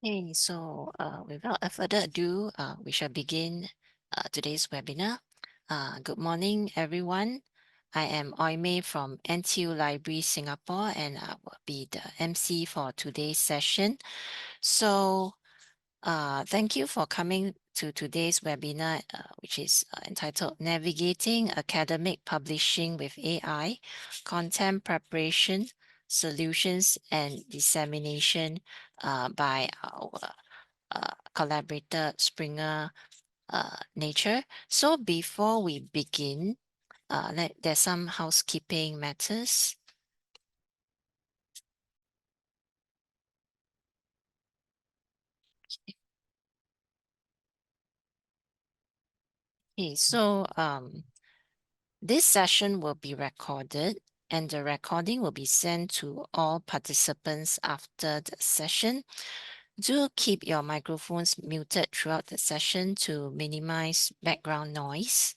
Okay, so without further ado, we shall begin today's webinar. Good morning, everyone. I am Oimei from NTU Library Singapore, and I will be the MC for today's session. So thank you for coming to today's webinar, which is entitled Navigating Academic Publishing with AI, Content Preparation, Solutions and Dissemination by our collaborator Springer Nature. So before we begin, there's some housekeeping matters. Okay, so this session will be recorded, and the recording will be sent to all participants after the session. Do keep your microphones muted throughout the session to minimize background noise.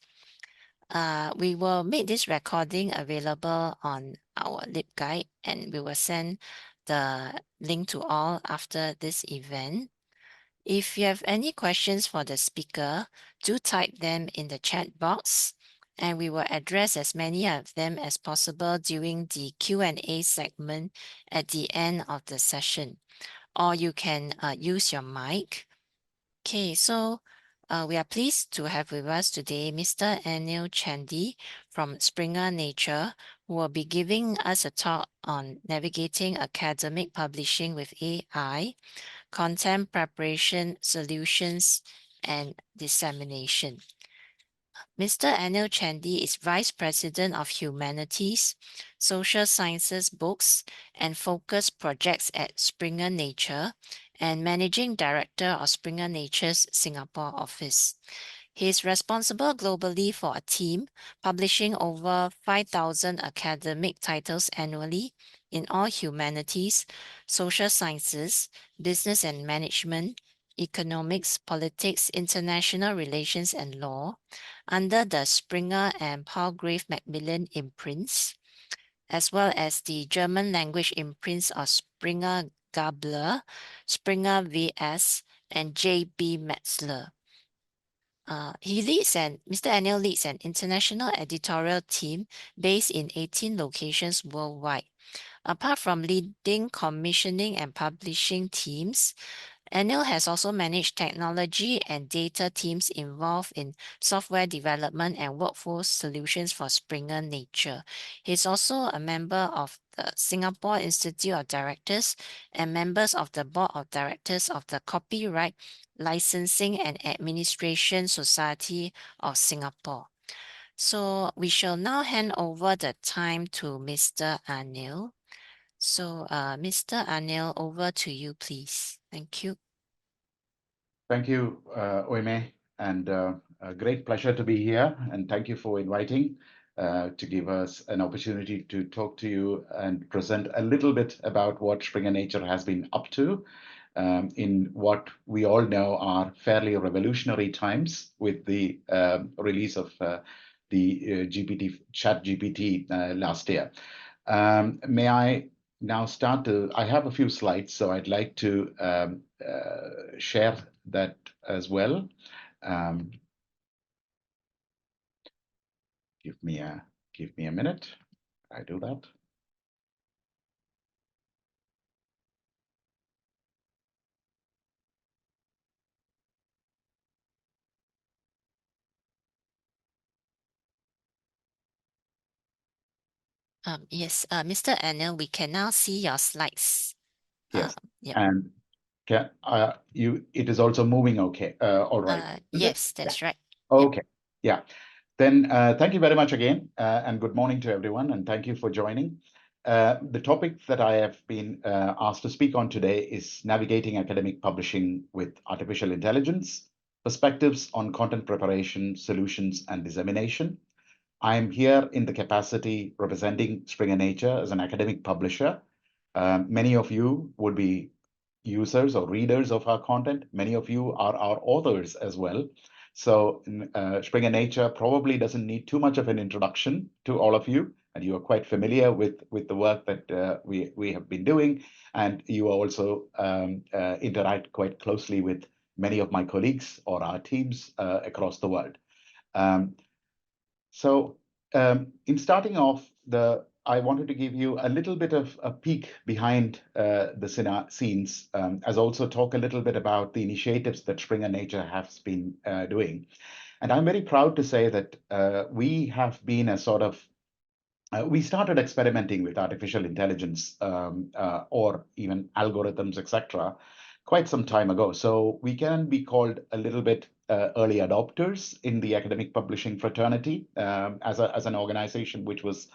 We will make this recording available on our LibGuide, and we will send the link to all after this event. If you have any questions for the speaker, do type them in the chat box, and we will address as many of them as possible during the Q&A segment at the end of the session. Or you can use your mic. Okay, so we are pleased to have with us today Mr. Anil Chandy from Springer Nature, who will be giving us a talk on navigating academic publishing with AI, content preparation, solutions, and dissemination. Mr. Anil Chandy is Vice President of Humanities, Social Sciences Books, and Focus Projects at Springer Nature, and Managing Director of Springer Nature's Singapore office. He is responsible globally for a team publishing over 5,000 academic titles annually in all humanities, social sciences, business and management, economics, politics, international relations, and law under the Springer and Palgrave Macmillan imprints, as well as the German language imprints of Springer Gabler, Springer VS, and J.B. Metzler. Mr. Anil leads an international editorial team based in 18 locations worldwide. Apart from leading commissioning and publishing teams, Anil has also managed technology and data teams involved in software development and workforce solutions for Springer Nature. He's also a member of the Singapore Institute of Directors and members of the Board of Directors of the Copyright Licensing and Administration Society of Singapore. So we shall now hand over the time to Mr. Anil. So Mr. Anil, over to you, please. Thank you. Thank you, Oime, and a great pleasure to be here. And thank you for inviting to give us an opportunity to talk to you and present a little bit about what Springer Nature has been up to in what we all know are fairly revolutionary times with the release of the ChatGPT last year. May I now start to, I have a few slides, so I'd like to share that as well. Give me a minute. I do that. Yes, Mr. Anil, we can now see your slides. Yes, Yeah. and can it is also moving okay. All right. Yes, that's right. Okay. Yeah. Then thank you very much again, and good morning to everyone, and thank you for joining. The topic that I have been asked to speak on today is navigating academic publishing with artificial intelligence, perspectives on content preparation, solutions, and dissemination. I am here in the capacity representing Springer Nature as an academic publisher. Many of you would be users or readers of our content. Many of you are our authors as well. So Springer Nature probably doesn't need too much of an introduction to all of you. and you are quite familiar with the work that we have been doing, and you also interact quite closely with many of my colleagues or our teams across the world. In starting off, I wanted to give you a little bit of a peek behind the scenes, as also talk a little bit about the initiatives that Springer Nature has been doing. And I'm very proud to say that we have been a sort of we started experimenting with artificial intelligence or even algorithms, etc., quite some time ago. So we can be called a little bit early adopters in the academic publishing fraternity as an organization which was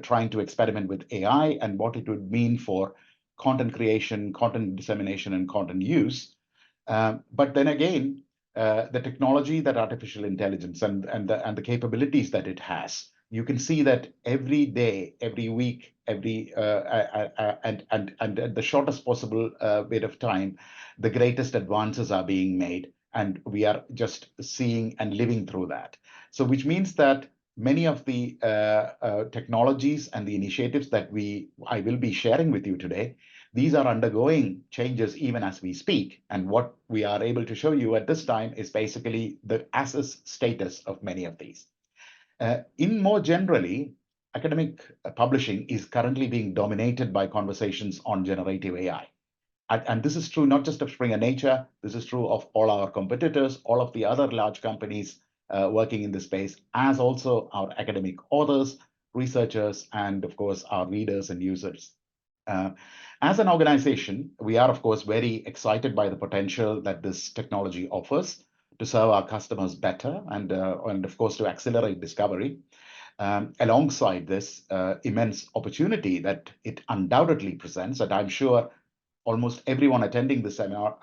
trying to experiment with AI and what it would mean for content creation, content dissemination, and content use. But then again, the technology that artificial intelligence and the capabilities that it has, you can see that every day, every week, every and at the shortest possible bit of time, the greatest advances are being made, and we are just seeing and living through that. So, which means that many of the technologies and the initiatives that I will be sharing with you today, these are undergoing changes even as we speak. And what we are able to show you at this time is basically the as-is status of many of these. In more generally, academic publishing is currently being dominated by conversations on generative AI. And this is true not just of Springer Nature, this is true of all our competitors, all of the other large companies working in this space, as also our academic authors, researchers, and of course, our readers and users. As an organization, we are, of course, very excited by the potential that this technology offers to serve our customers better and of course, to accelerate discovery. Alongside this immense opportunity that it undoubtedly presents, and I'm sure almost everyone attending the seminar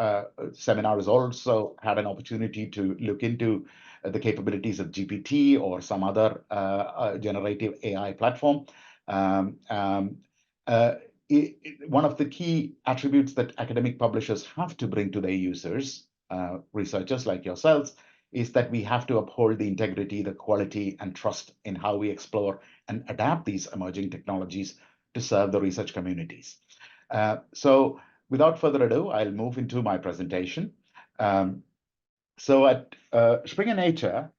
has also had an opportunity to look into the capabilities of GPT or some other generative AI platform. One of the key attributes that academic publishers have to bring to their users, researchers like yourselves, is that we have to uphold the integrity, the quality, and trust in how we explore and adapt these emerging technologies to serve the research communities. So without further ado, I'll move into my presentation. So at Springer Nature,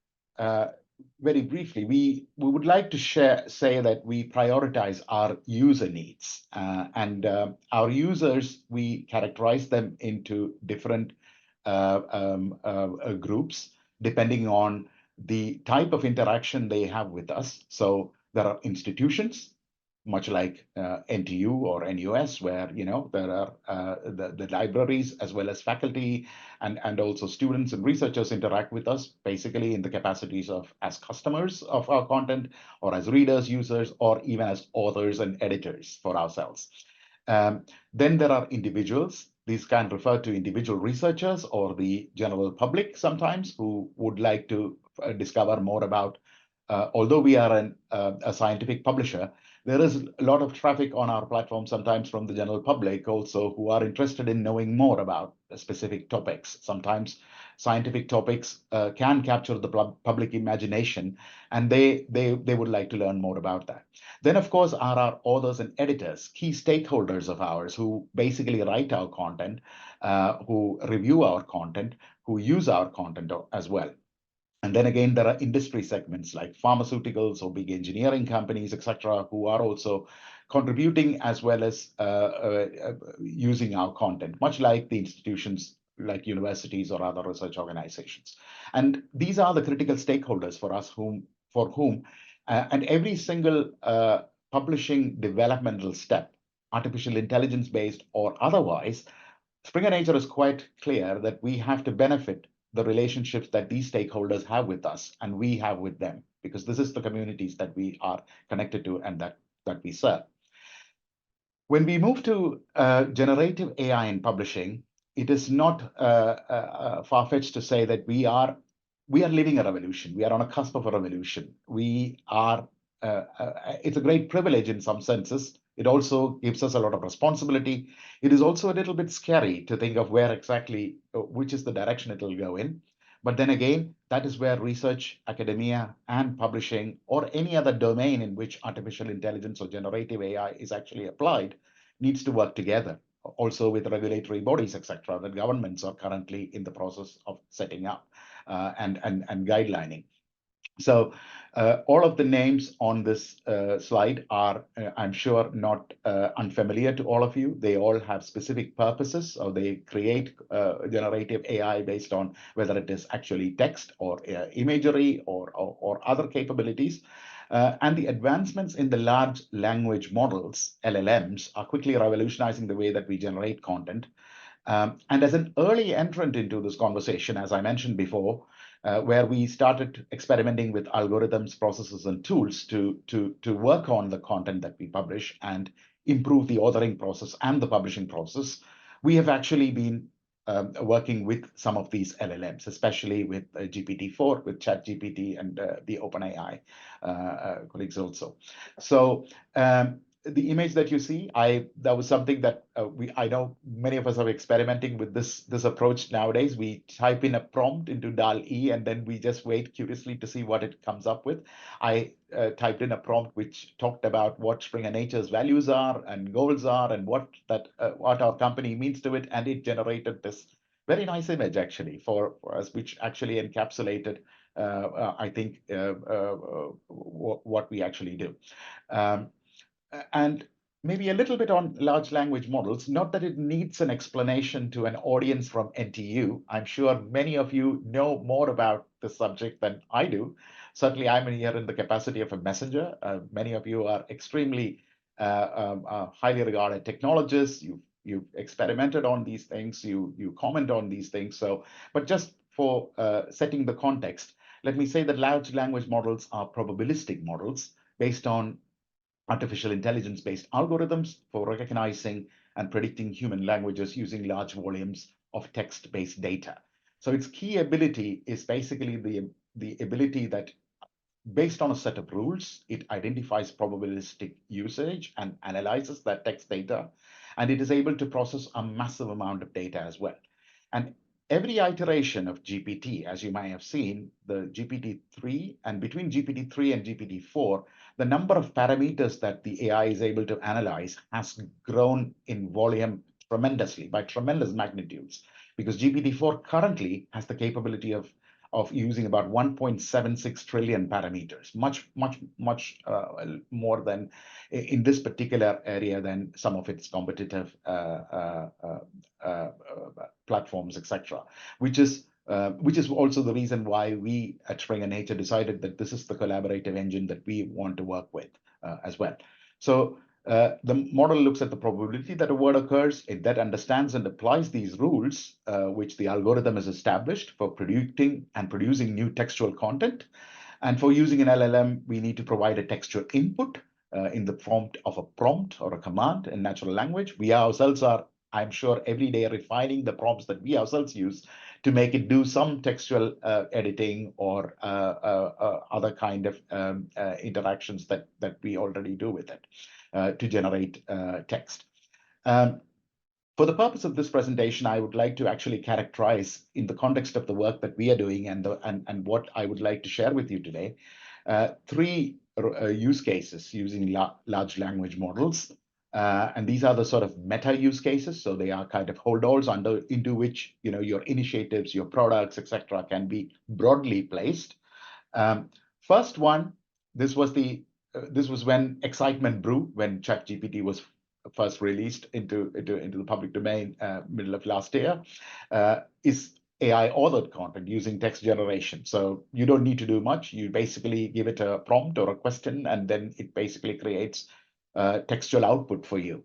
very briefly, we would like to say that we prioritize our user needs. And our users, we characterize them into different groups, depending on the type of interaction they have with us. So there are institutions, much like NTU or NUS, where there are the libraries as well as faculty and also students and researchers interact with us basically in the capacities of as customers of our content or as readers, users, or even as authors and editors for ourselves. Then there are individuals. These can refer to individual researchers or the general public sometimes who would like to discover more about, although we are a scientific publisher, there is a lot of traffic on our platform sometimes from the general public also who are interested in knowing more about specific topics. Sometimes scientific topics can capture the public imagination, and they would like to learn more about that. Then, of course, are our authors and editors, key stakeholders of ours who basically write our content, who review our content, who use our content as well. And then again, there are industry segments like pharmaceuticals or big engineering companies, etc., who are also contributing as well as using our content, much like the institutions like universities or other research organizations. And these are the critical stakeholders for us for whom and every single publishing developmental step, artificial intelligence based or otherwise, Springer Nature is quite clear that we have to benefit the relationships that these stakeholders have with us and we have with them, because this is the communities that we are connected to and that we serve. When we move to generative AI in publishing, it is not far-fetched to say that we are living a revolution. We are on a cusp of a revolution. We are. It's a great privilege in some senses. It also gives us a lot of responsibility. It is also a little bit scary to think of where exactly, which is the direction it will go in. But then again, that is where research, academia, and publishing, or any other domain in which artificial intelligence or generative AI is actually applied, needs to work together. Also with regulatory bodies, etc., that governments are currently in the process of setting up and guidelining. So all of the names on this slide are, I'm sure, not unfamiliar to all of you. They all have specific purposes, or they create generative AI based on whether it is actually text or imagery or other capabilities. And the advancements in the large language models, LLMs, are quickly revolutionizing the way that we generate content. And as an early entrant into this conversation, as I mentioned before, where we started experimenting with algorithms, processes, and tools to work on the content that we publish and improve the authoring process and the publishing process, we have actually been working with some of these LLMs, especially with GPT-4, with ChatGPT, and the OpenAI colleagues also. So the image that you see, that was something that I know many of us are experimenting with this approach nowadays. We type in a prompt into DAL-E, and then we just wait curiously to see what it comes up with. I typed in a prompt which talked about what Springer Nature's values are and goals are, and what our company means to it, and it generated this very nice image actually for us, which actually encapsulated I think what we actually do. And maybe a little bit on large language models, not that it needs an explanation to an audience from NTU. I'm sure many of you know more about the subject than I do. Certainly, I'm here in the capacity of a messenger. Many of you are extremely highly regarded technologists. You've experimented on these things. You comment on these things. So, but just for setting the context, let me say that large language models are probabilistic models based on artificial intelligence-based algorithms for recognizing and predicting human languages using large volumes of text-based data. So its key ability is basically the ability that, based on a set of rules, it identifies probabilistic usage and analyzes that text data, and it is able to process a massive amount of data as well. And every iteration of GPT, as you might have seen, the GPT-3, and between GPT-3 and GPT-4, the number of parameters that the AI is able to analyze has grown in volume tremendously, by tremendous magnitudes, because GPT-4 currently has the capability of using about 1.76 trillion parameters, much more than in this particular area than some of its competitive platforms, etc. Which is also the reason why we at Springer Nature decided that this is the collaborative engine that we want to work with as well. So the model looks at the probability that a word occurs. It then understands and applies these rules, which the algorithm has established for predicting and producing new textual content. And for using an LLM, we need to provide a textual input in the form of a prompt or a command in natural language. We ourselves are, I'm sure, every day refining the prompts that we ourselves use to make it do some textual editing or other kind of interactions that we already do with it to generate text. For the purpose of this presentation, I would like to actually characterize, in the context of the work that we are doing and what I would like to share with you today, three use cases using large language models. And these are the sort of meta use cases. So they are kind of holdalls into which your initiatives, your products, etc., can be broadly placed. First one, this was when excitement brew when ChatGPT was first released into the public domain middle of last year, is AI authored content using text generation. So you don't need to do much. You basically give it a prompt or a question, and then it basically creates textual output for you.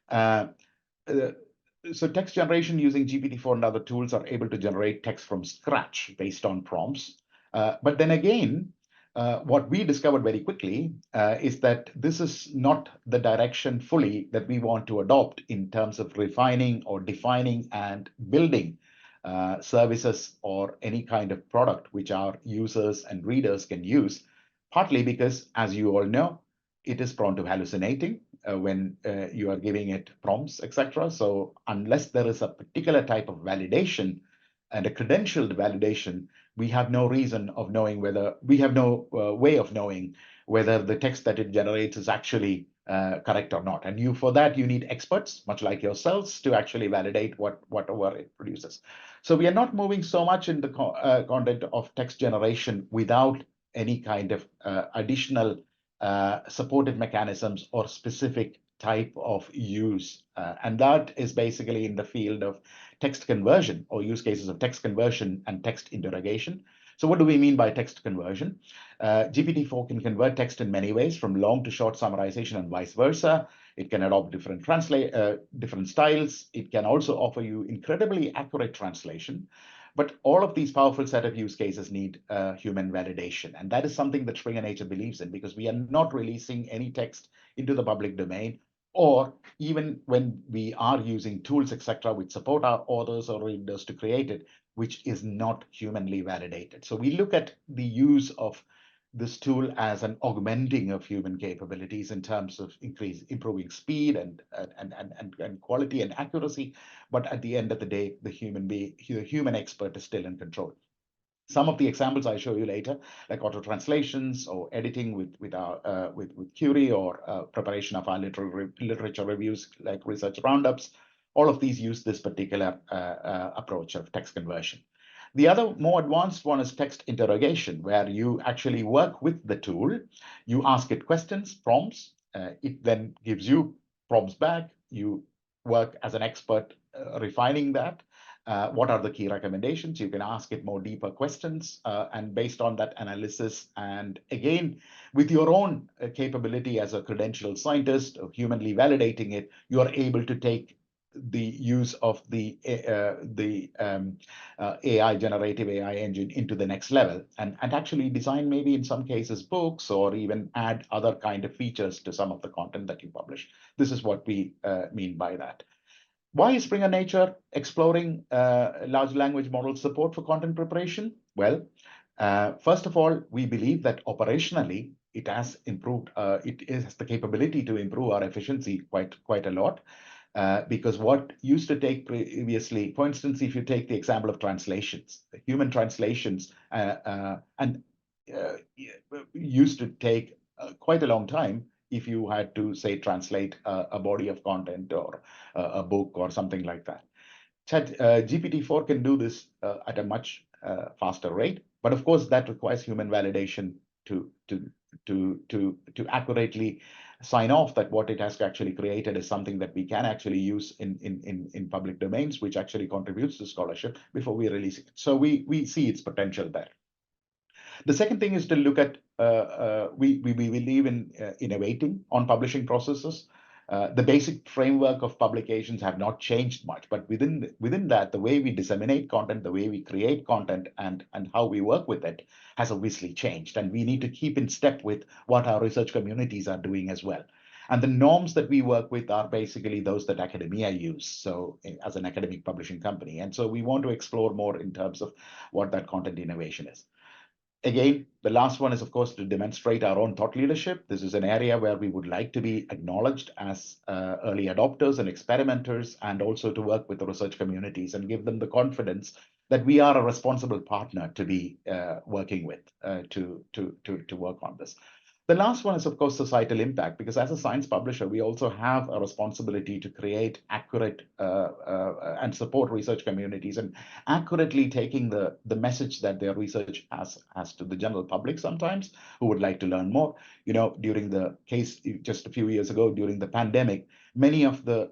So text generation using GPT-4 and other tools are able to generate text from scratch based on prompts. But then again, what we discovered very quickly is that this is not the direction fully that we want to adopt in terms of refining or defining and building services or any kind of product which our users and readers can use, partly because, as you all know, it is prone to hallucinating when you are giving it prompts, etc. So unless there is a particular type of validation and a credentialed validation we have no reason of knowing whether, we have no way of knowing whether the text that it generates is actually correct or not. And for that, you need experts, much like yourselves, to actually validate whatever it produces. So we are not moving so much in the content of text generation without any kind of additional supportive mechanisms or specific type of use. And that is basically in the field of text conversion, or use cases of text conversion and text interrogation. So what do we mean by text conversion? GPT-4 can convert text in many ways, from long to short summarization and vice versa. It can adopt different styles. It can also offer you incredibly accurate translation. But all of these powerful set of use cases need human validation. And that is something that Springer Nature believes in, because we are not releasing any text into the public domain, or even when we are using tools, etc., which support our authors or readers to create it, which is not humanly validated. So we look at the use of this tool as an augmenting of human capabilities in terms of improving speed and quality and accuracy. But at the end of the day, the human expert is still in control. Some of the examples I show you later, like auto translations or editing with Curie, or preparation of our literature reviews, like research roundups, all of these use this particular approach of text conversion. The other more advanced one is text interrogation, where you actually work with the tool. You ask it questions, prompts. It then gives you prompts back. You work as an expert refining that. What are the key recommendations? You can ask it more deeper questions, and based on that analysis, and again, with your own capability as a credentialed scientist, of humanly validating it, you are able to take the use of the AI, generative AI engine, into the next level, and actually design, maybe in some cases, books, or even add other kind of features to some of the content that you publish. This is what we mean by that. Why is Springer Nature exploring large language model support for content preparation? Well, first of all, we believe that operationally it has improved. It has the capability to improve our efficiency quite a lot. Because what used to take previously, for instance, if you take the example of translations, human translations used to take quite a long time if you had to, say, translate a body of content, or a book, or something like that. GPT-4 can do this at a much faster rate, but of course that requires human validation to accurately sign off that what it has actually created is something that we can actually use in public domains, which actually contributes to scholarship, before we release it. So we see its potential there. The second thing is to look at, we believe in innovating on publishing processes. The basic framework of publications have not changed much, but within that, the way we disseminate content, the way we create content, and how we work with it has obviously changed. And we need to keep in step with what our research communities are doing as well. And the norms that we work with are basically those that academia use, so as an academic publishing company. And so we want to explore more in terms of what that content innovation is. Again, the last one is, of course, to demonstrate our own thought leadership. This is an area where we would like to be acknowledged as early adopters and experimenters, and also to work with the research communities and give them the confidence that we are a responsible partner to be working with to work on this. The last one is, of course, societal impact, because as a science publisher, we also have a responsibility to create accurate and support research communities, and accurately taking the message that their research has to the general public sometimes, who would like to learn more. You know, during the case just a few years ago, during the pandemic, many of the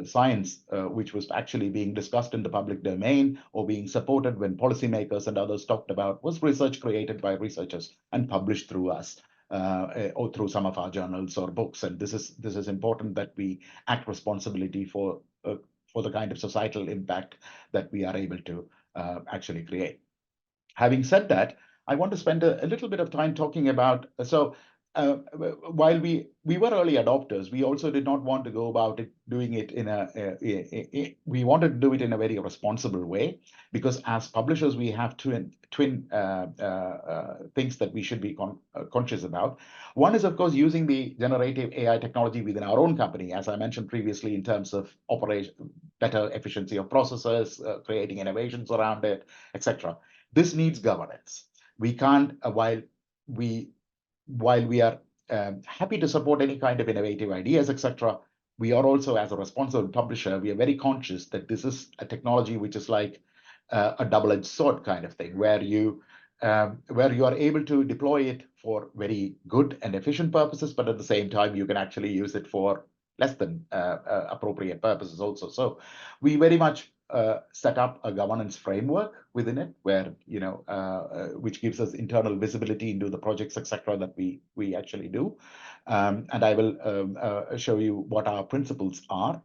science which was actually being discussed in the public domain, or being supported when policymakers and others talked about, was research created by researchers and published through us, or through some of our journals or books. And this is important, that we act responsibility for the kind of societal impact that we are able to actually create. Having said that, I want to spend a little bit of time talking about, so while we were early adopters, we also did not want to go about it doing it in we wanted to do it in a very responsible way, because as publishers we have twin things that we should be conscious about. One is, of course, using the generative AI technology within our own company, as I mentioned previously, in terms of better efficiency of processes, creating innovations around it, etc. This needs governance. We can't, while we are happy to support any kind of innovative ideas, etc., we are also, as a responsible publisher, we are very conscious that this is a technology which is like a double-edged sword kind of thing, where you are able to deploy it for very good and efficient purposes, but at the same time, you can actually use it for less than appropriate purposes also. So we very much set up a governance framework within it, where which gives us internal visibility into the projects, etc., that we actually do, and I will show you what our principles are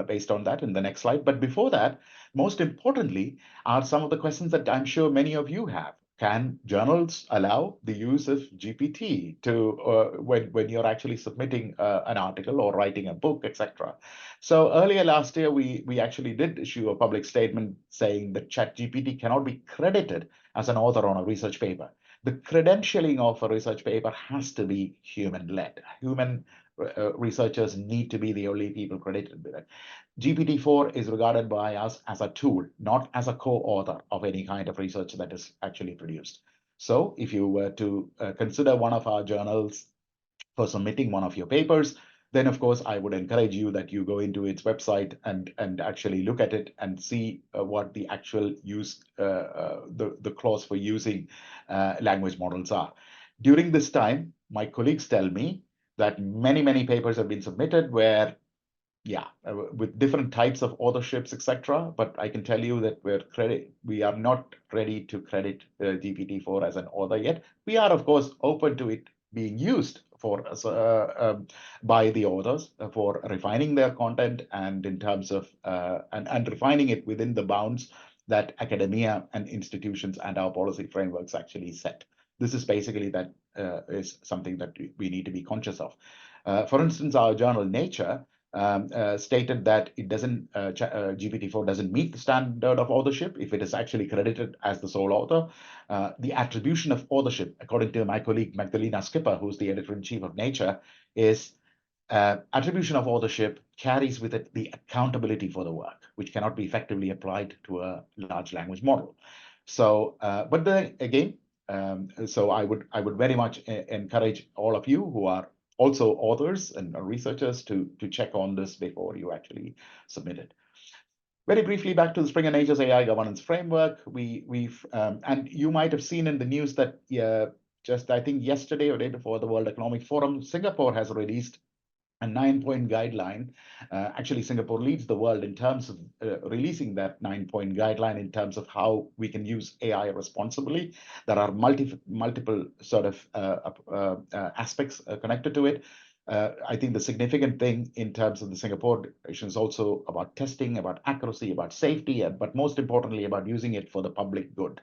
based on that in the next slide. But before that, most importantly, are some of the questions that I'm sure many of you have. Can journals allow the use of GPT to when you're actually submitting an article or writing a book, etc.? So earlier last year, we actually did issue a public statement saying that ChatGPT cannot be credited as an author on a research paper. The credentialing of a research paper has to be human-led. Human researchers need to be the only people credited with it. GPT-4 is regarded by us as a tool, not as a co-author of any kind of research that is actually produced. So if you were to consider one of our journals for submitting one of your papers, then of course I would encourage you that you go into its website and actually look at it and see what the actual use, the clause for using language models are. During this time, my colleagues tell me that many papers have been submitted where, with different types of authorships, etc. But I can tell you that we are not ready to credit GPT-4 as an author yet. We are, of course, open to it being used for by the authors for refining their content, and in terms of and refining it within the bounds that academia and institutions and our policy frameworks actually set. This is basically that is something that we need to be conscious of. For instance, our journal Nature stated that it doesn't GPT-4 doesn't meet the standard of authorship if it is actually credited as the sole author. The attribution of authorship, according to my colleague Magdalena Skipper, who's the editor-in-chief of Nature, is attribution of authorship carries with it the accountability for the work, which cannot be effectively applied to a large language model. So, but then again, so I would very much encourage all of you who are also authors and researchers to check on this before you actually submit it. Very briefly, back to the Springer Nature's AI governance framework. We've and you might have seen in the news that just I think yesterday or day before, the World Economic Forum, Singapore has released a 9-point guideline. Actually, Singapore leads the world in terms of releasing that 9-point guideline in terms of how we can use AI responsibly. There are multiple sort of aspects connected to it. I think the significant thing in terms of the Singapore Declaration is also about testing, about accuracy, about safety, but most importantly about using it for the public good.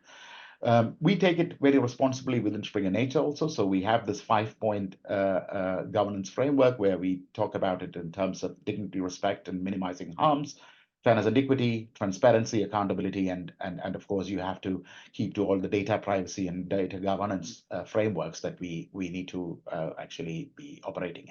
We take it very responsibly within Springer Nature also. So we have this 5-point governance framework where we talk about it in terms of dignity, respect, and minimizing harms, fairness and equity, transparency, accountability, and of course you have to keep to all the data privacy and data governance frameworks that we need to actually be operating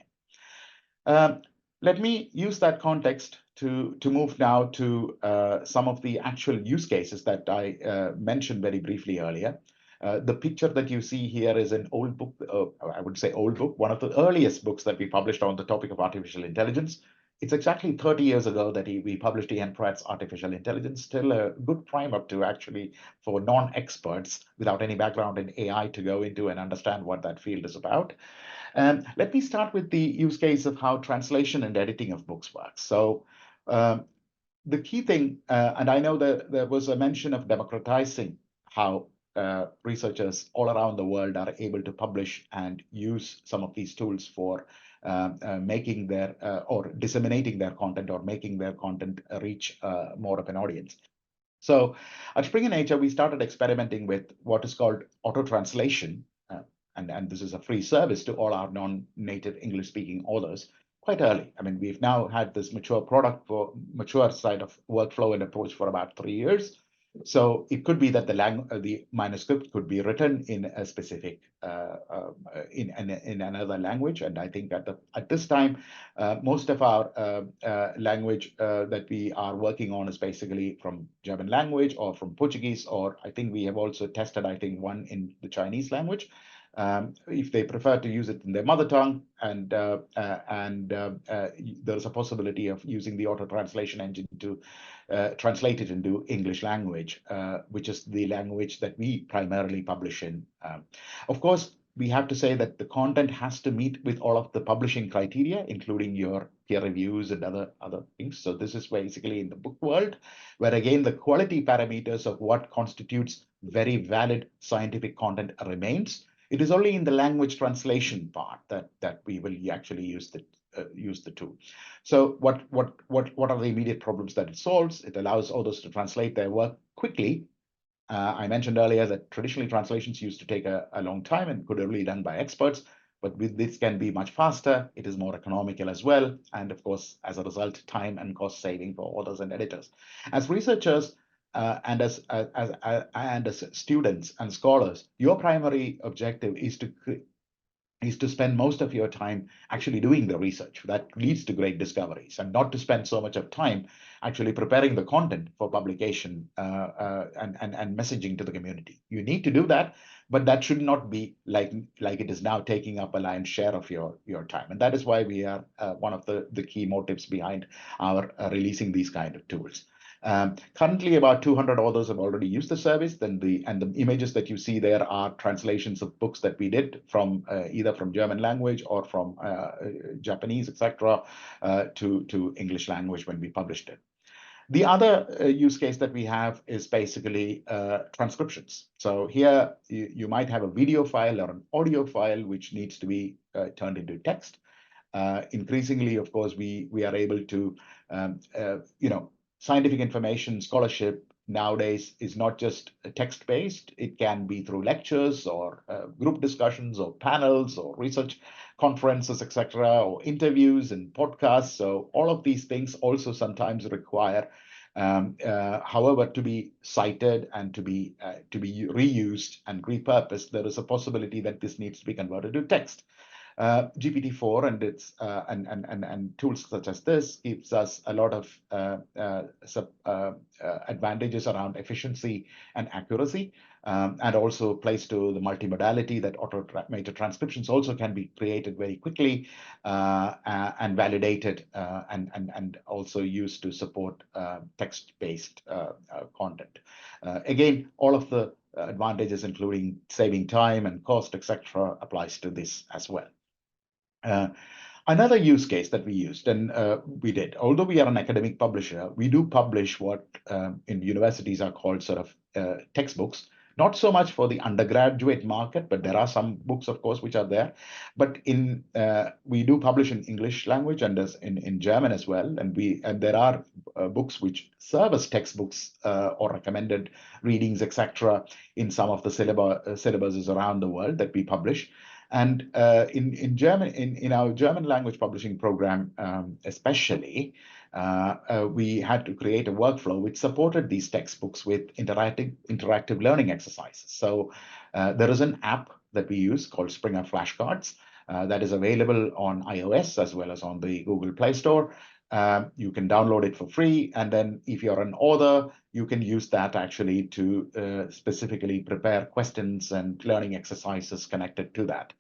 in. Let me use that context to move now to some of the actual use cases that I mentioned very briefly earlier. The picture that you see here is an old book, I would say old book, one of the earliest books that we published on the topic of artificial intelligence. It's exactly 30 years ago that we published Ian Pratt's Artificial Intelligence, still a good primer to actually, for non-experts without any background in AI, to go into and understand what that field is about. Let me start with the use case of how translation and editing of books works. So the key thing, and I know that there was a mention of democratizing how researchers all around the world are able to publish and use some of these tools for making their or disseminating their content or making their content reach more of an audience. So at Springer Nature, we started experimenting with what is called auto translation. and this is a free service to all our non-native English-speaking authors, quite early. I mean, we've now had this mature side of workflow and approach for about 3 years. So it could be that the manuscript could be written in a specific in another language, and I think at this time, most of our language that we are working on is basically from German language or from Portuguese, or I think we have also tested, I think, one in the Chinese language. If they prefer to use it in their mother tongue, and there's a possibility of using the auto translation engine to translate it into English language, which is the language that we primarily publish in. Of course, we have to say that the content has to meet with all of the publishing criteria, including your peer reviews and other things. So this is basically in the book world, where again, the quality parameters of what constitutes very valid scientific content remains. It is only in the language translation part that we will actually use the tool. So what are the immediate problems that it solves? It allows authors to translate their work quickly. I mentioned earlier that traditionally translations used to take a long time and could only be done by experts, but with this can be much faster. It is more economical as well, and of course, as a result, time and cost saving for authors and editors. As researchers, and as students and scholars, your primary objective is to spend most of your time actually doing the research that leads to great discoveries, and not to spend so much of time actually preparing the content for publication and messaging to the community. You need to do that, but that should not be like it is now taking up a lion's share of your time. And that is why we are one of the key motives behind our releasing these kind of tools. Currently, about 200 authors have already used the service. And the images that you see there are translations of books that we did from either from German language or from Japanese, etc., to English language when we published it. The other use case that we have is basically transcriptions. So here you might have a video file or an audio file which needs to be turned into text. Increasingly, of course, we are able to, scientific information, scholarship nowadays is not just text-based. It can be through lectures or group discussions or panels or research conferences, etc., or interviews and podcasts. So all of these things also sometimes require, however, to be cited and to be reused and repurposed. There is a possibility that this needs to be converted to text. GPT-4 and its and tools such as this gives us a lot of advantages around efficiency and accuracy, and also plays to the multimodality that automated transcriptions also can be created very quickly and validated and also used to support text-based content. Again, all of the advantages, including saving time and cost, etc., applies to this as well. Another use case that we used, and we did, although we are an academic publisher, we do publish what in universities are called sort of textbooks. Not so much for the undergraduate market, but there are some books, of course, which are there. But we do publish in English language and in German as well. And there are books which serve as textbooks or recommended readings, etc., in some of the syllabuses around the world that we publish. And in German, in our German language publishing program, especially, we had to create a workflow which supported these textbooks with interactive learning exercises. So there is an app that we use called Springer Flashcards that is available on iOS as well as on the Google Play Store. You can download it for free, and then if you're an author, you can use that actually to specifically prepare questions and learning exercises connected to that,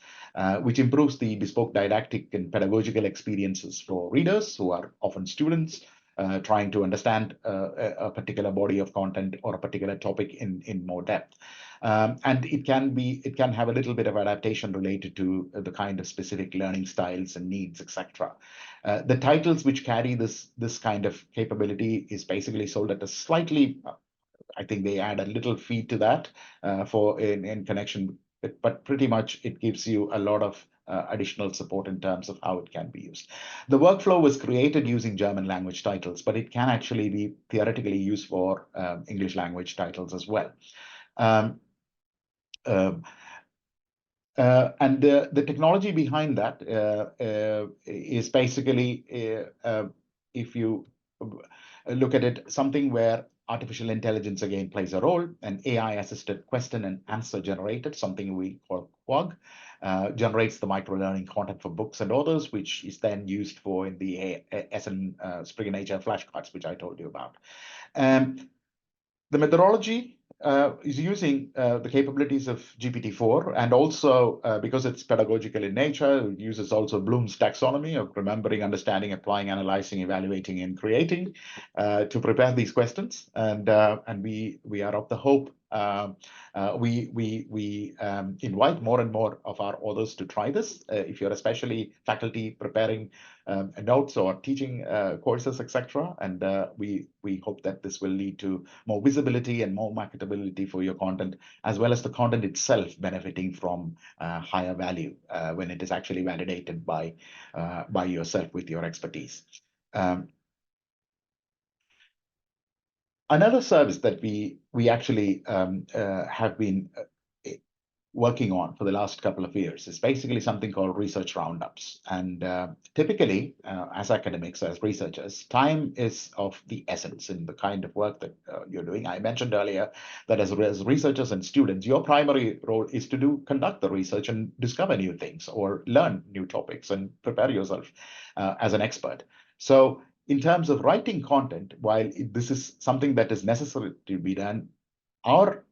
which improves the bespoke didactic and pedagogical experiences for readers who are often students trying to understand a particular body of content or a particular topic in more depth. And it can have a little bit of adaptation related to the kind of specific learning styles and needs, etc. The titles which carry this kind of capability is basically sold at a slightly, I think they add a little fee to that in connection, but pretty much it gives you a lot of additional support in terms of how it can be used. The workflow was created using German language titles, but it can actually be theoretically used for English language titles as well. And the technology behind that is basically, if you look at it, something where artificial intelligence again plays a role, an AI-assisted question and answer generated, something we call QUAG, generates the microlearning content for books and authors, which is then used for in the SN Springer Nature flashcards, which I told you about. The methodology is using the capabilities of GPT-4, and also because it's pedagogical in nature, it uses also Bloom's taxonomy of remembering, understanding, applying, analyzing, evaluating, and creating to prepare these questions. And we are of the hope. We invite more and more of our authors to try this. If you're especially faculty preparing notes or teaching courses, etc., and we hope that this will lead to more visibility and more marketability for your content, as well as the content itself benefiting from higher value when it is actually validated by yourself with your expertise. Another service that we actually have been working on for the last couple of years is basically something called research roundups. And typically, as academics, as researchers, time is of the essence in the kind of work that you're doing. I mentioned earlier that as researchers and students, your primary role is to conduct the research and discover new things or learn new topics and prepare yourself as an expert. So in terms of writing content, while this is something that is necessary to be done, our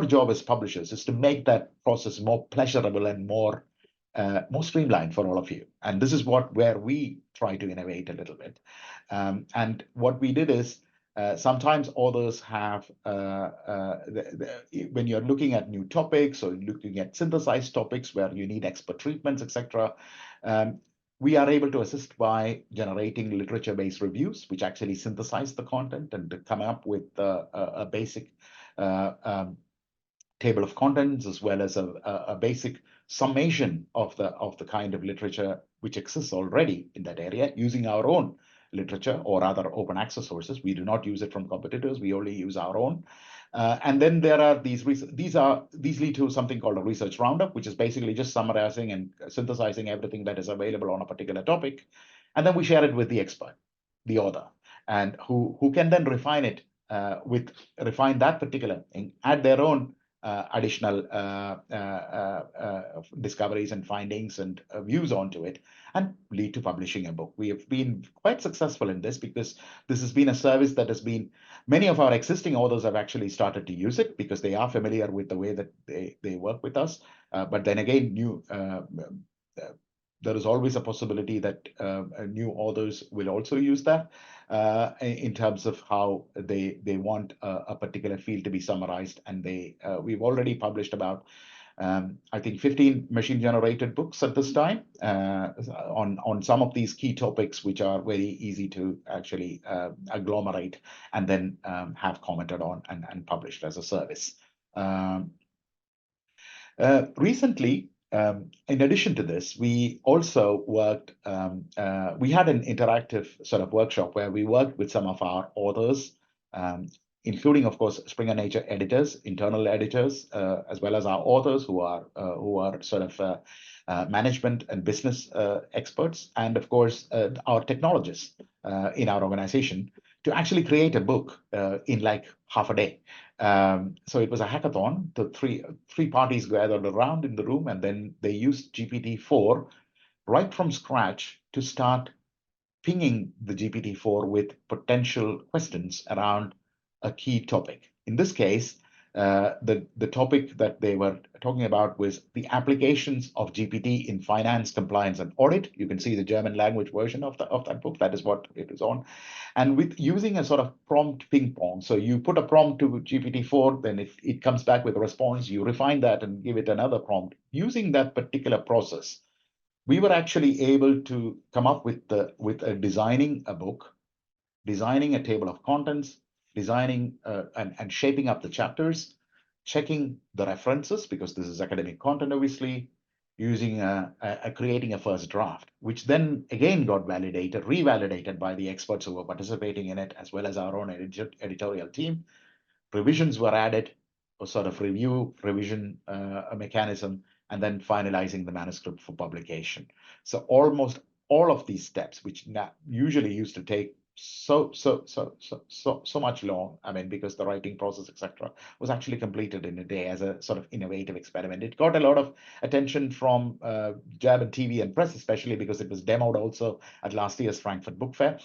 job as publishers is to make that process more pleasurable and more streamlined for all of you. And this is where we try to innovate a little bit. And what we did is sometimes authors have, when you're looking at new topics or looking at synthesized topics where you need expert treatments, etc., we are able to assist by generating literature-based reviews, which actually synthesize the content and to come up with a basic table of contents, as well as a basic summation of the kind of literature which exists already in that area, using our own literature or other open access sources. We do not use it from competitors. We only use our own. And then there are these lead to something called a research roundup, which is basically just summarizing and synthesizing everything that is available on a particular topic. And then we share it with the expert, the author, and who can then refine it refine that particular thing, add their own additional discoveries and findings and views onto it, and lead to publishing a book. We have been quite successful in this because this has been a service that has been, many of our existing authors have actually started to use it because they are familiar with the way that they work with us. But then again, there is always a possibility that new authors will also use that in terms of how they want a particular field to be summarized. And we've already published about, I think, 15 machine-generated books at this time on some of these key topics, which are very easy to actually agglomerate and then have commented on and published as a service. Recently, in addition to this, we also worked, we had an interactive sort of workshop where we worked with some of our authors, including, of course, Springer Nature editors, internal editors, as well as our authors who are sort of management and business experts, and of course, our technologists in our organization, to actually create a book in like half a day. So it was a hackathon. The three parties gathered around in the room, and then they used GPT-4 right from scratch to start pinging the GPT-4 with potential questions around a key topic. In this case, the topic that they were talking about was the applications of GPT in finance, compliance, and audit. You can see the German language version of that book. That is what it is on. And with using a sort of prompt ping pong. So you put a prompt to GPT-4, then it comes back with a response. You refine that and give it another prompt. Using that particular process, we were actually able to come up with designing a book, designing a table of contents, designing and shaping up the chapters, checking the references, because this is academic content, obviously, using creating a first draft, which then again got revalidated by the experts who were participating in it, as well as our own editorial team. Revisions were added, sort of review, revision mechanism, and then finalizing the manuscript for publication. So almost all of these steps, which usually used to take so much long, I mean, because the writing process, etc., was actually completed in a day as a sort of innovative experiment. It got a lot of attention from German TV and press, especially because it was demoed also at last year's Frankfurt Book Fair.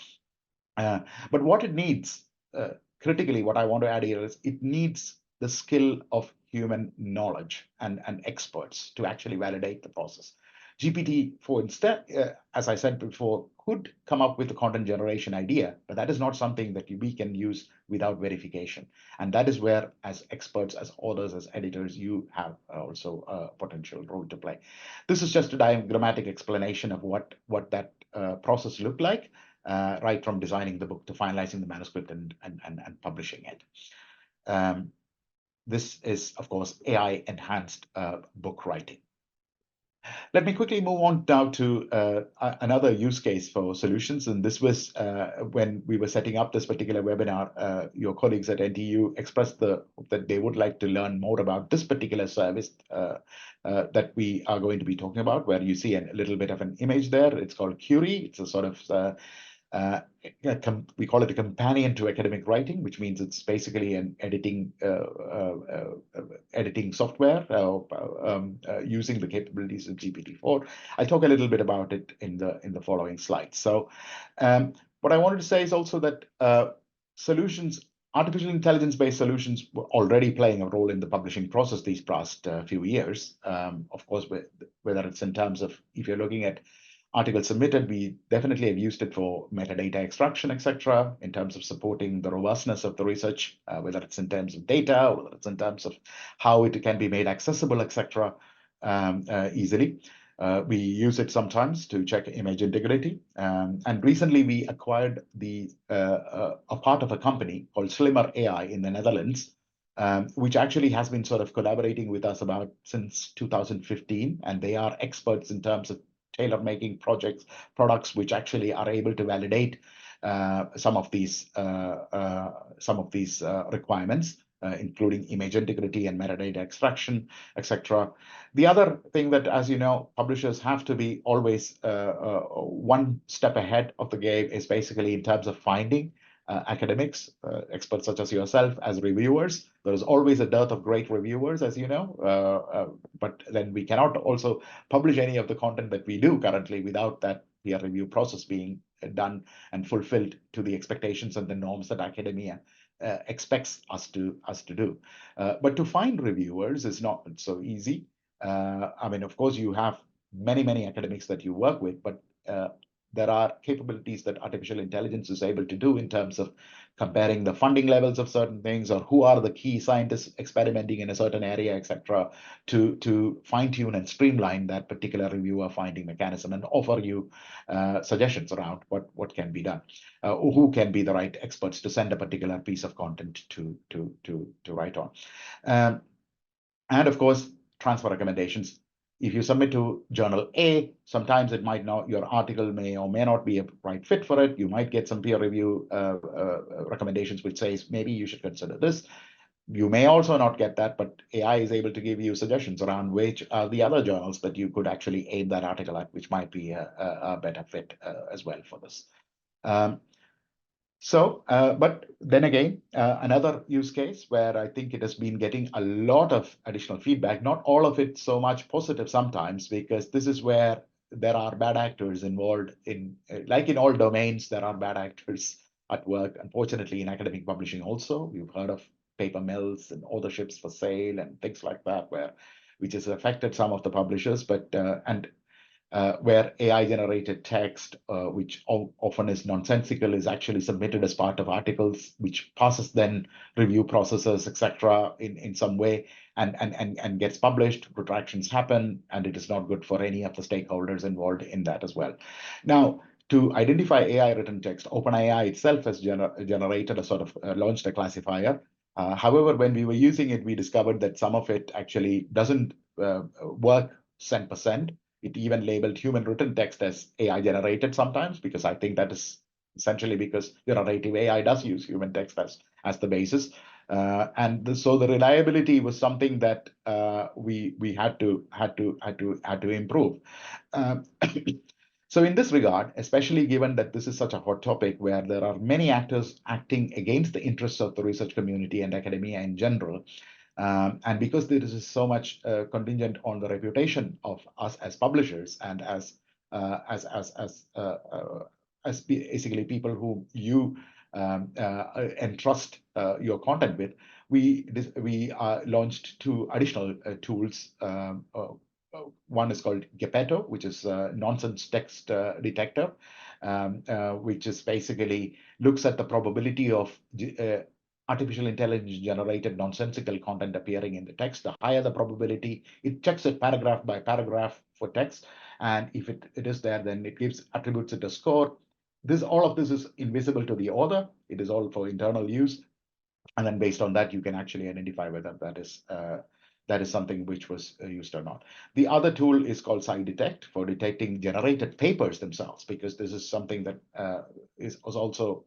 But what it needs, critically, what I want to add here is it needs the skill of human knowledge and experts to actually validate the process. GPT-4 instead, as I said before, could come up with a content generation idea, but that is not something that we can use without verification. And that is where, as experts, as authors, as editors, you have also a potential role to play. This is just a diagrammatic explanation of what that process looked like, right from designing the book to finalizing the manuscript and publishing it. This is, of course, AI-enhanced book writing. Let me quickly move on now to another use case for solutions. And this was when we were setting up this particular webinar, your colleagues at NTU expressed that they would like to learn more about this particular service that we are going to be talking about, where you see a little bit of an image there. It's called Curie. It's a sort of we call it a companion to academic writing, which means it's basically an editing software using the capabilities of GPT-4. I'll talk a little bit about it in the following slides. So what I wanted to say is also that artificial intelligence-based solutions were already playing a role in the publishing process these past few years. Of course, whether it's in terms of, if you're looking at articles submitted, we definitely have used it for metadata extraction, etc., in terms of supporting the robustness of the research, whether it's in terms of data, or whether it's in terms of how it can be made accessible, etc., easily. We use it sometimes to check image integrity. And recently we acquired a part of a company called Slimmer AI in the Netherlands, which actually has been sort of collaborating with us since 2015. And they are experts in terms of tailor-making products which actually are able to validate some of these requirements, including image integrity and metadata extraction, etc. The other thing that, as you know, publishers have to be always one step ahead of the game is basically in terms of finding academics, experts such as yourself as reviewers. There is always a dearth of great reviewers, as you know, but then we cannot also publish any of the content that we do currently without that peer review process being done and fulfilled to the expectations and the norms that academia expects us to do. But to find reviewers is not so easy. I mean, of course, you have many academics that you work with, but there are capabilities that artificial intelligence is able to do in terms of comparing the funding levels of certain things, or who are the key scientists experimenting in a certain area, etc., to fine-tune and streamline that particular reviewer finding mechanism and offer you suggestions around what can be done, who can be the right experts to send a particular piece of content to write on. And of course, transfer recommendations. If you submit to journal A, sometimes it might not, your article may or may not be a right fit for it. You might get some peer review recommendations which says maybe you should consider this. You may also not get that, but AI is able to give you suggestions around which are the other journals that you could actually aim that article at, which might be a better fit as well for this. But then again, another use case where I think it has been getting a lot of additional feedback, not all of it so much positive sometimes, because this is where there are bad actors involved in, like in all domains, there are bad actors at work. Unfortunately, in academic publishing also, you've heard of paper mills and authorships for sale and things like that, which has affected some of the publishers, but where AI-generated text, which often is nonsensical, is actually submitted as part of articles, which passes then review processes, etc., in some way, and gets published. Retractions happen, and it is not good for any of the stakeholders involved in that as well. Now, to identify AI-written text, OpenAI itself has generated a sort of launched a classifier. However, when we were using it, we discovered that some of it actually doesn't work 100%. It even labeled human written text as AI generated sometimes, because I think that is essentially because generative AI does use human text as the basis. So the reliability was something that we had to improve. Um, So in this regard, especially given that this is such a hot topic where there are many actors acting against the interests of the research community and academia in general, and because there is so much contingent on the reputation of us as publishers and as basically people who you entrust your content with, we launched two additional tools. One is called Gepetto, which is a nonsense text detector, which is basically looks at the probability of artificial intelligence generated nonsensical content appearing in the text. The higher the probability, it checks it paragraph by paragraph for text. And if it is there, then it attributes it a score. All of this is invisible to the author. It is all for internal use. And then based on that, you can actually identify whether that is something which was used or not. The other tool is called SciDetect for detecting generated papers themselves, because this is something that was also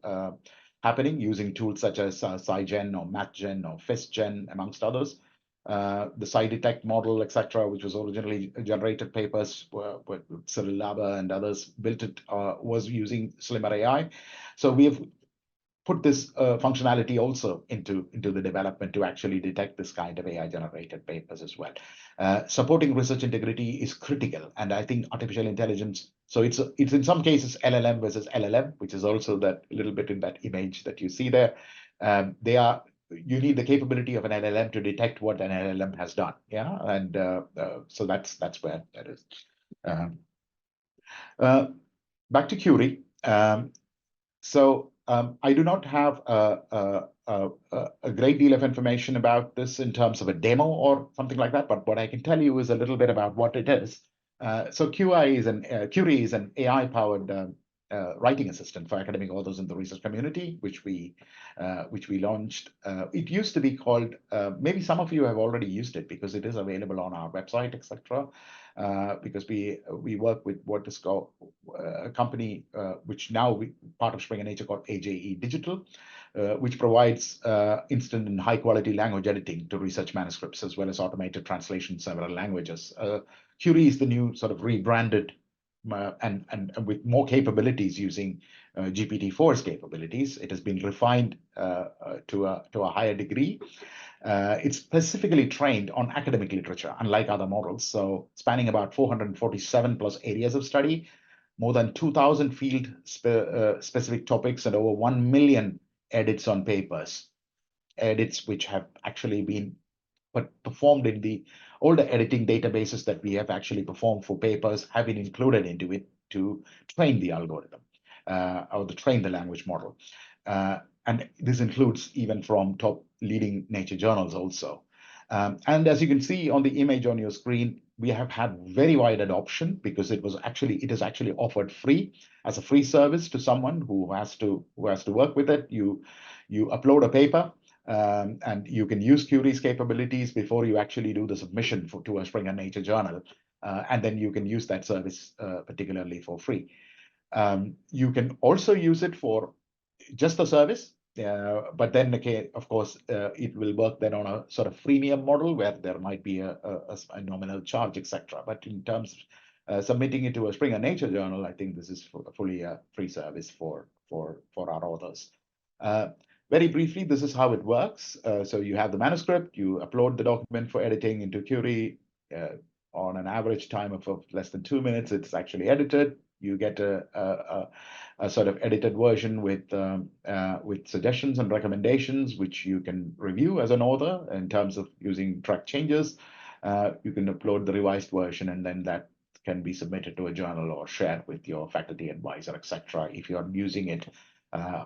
happening using tools such as SciGen or MathGen or FistGen, amongst others. The SciDetect model, etc., which was originally generated papers, with Cyril Laber and others built it, was using Slimmer AI. So we have put this functionality also into the development to actually detect this kind of AI-generated papers as well. Supporting research integrity is critical, and I think artificial intelligence. So it's in some cases LLM versus LLM, which is also that little bit in that image that you see there. You need the capability of an LLM to detect what an LLM has done. Yeah, and so that's where that is. Back to Curie. I do not have a great deal of information about this in terms of a demo or something like that, but what I can tell you is a little bit about what it is. So Curie is an AI-powered writing assistant for academic authors in the research community, which we launched. It used to be called, maybe some of you have already used it because it is available on our website, etc. Because we work with what is called a company which now part of Springer Nature called AJE Digital, which provides instant and high quality language editing to research manuscripts as well as automated translation in several languages. Curie is the new sort of rebranded and with more capabilities using GPT-4's capabilities. It has been refined to a higher degree. It's specifically trained on academic literature, unlike other models. So spanning about 447 plus areas of study, more than 2,000 field specific topics, and over 1 million edits on papers. Edits which have actually been performed in all the editing databases that we have actually performed for papers have been included into it to train the algorithm or to train the language model. And this includes even from top leading nature journals also. And as you can see on the image on your screen, we have had very wide adoption because it is actually offered free as a free service to someone who has to work with it. You upload a paper, and you can use Curie's capabilities before you actually do the submission to a Springer Nature journal, and then you can use that service particularly for free. You can also use it for just the service, but then again, of course, it will work then on a sort of freemium model where there might be a nominal charge, etc. But in terms of submitting it to a Springer Nature journal, I think this is fully a free service for our authors. Very briefly, this is how it works. So you have the manuscript, you upload the document for editing into Curie. On an average time of less than 2 minutes, it's actually edited. You get a sort of edited version with suggestions and recommendations, which you can review as an author in terms of using track changes. You can upload the revised version, and then that can be submitted to a journal or shared with your faculty advisor, etc. if you're using it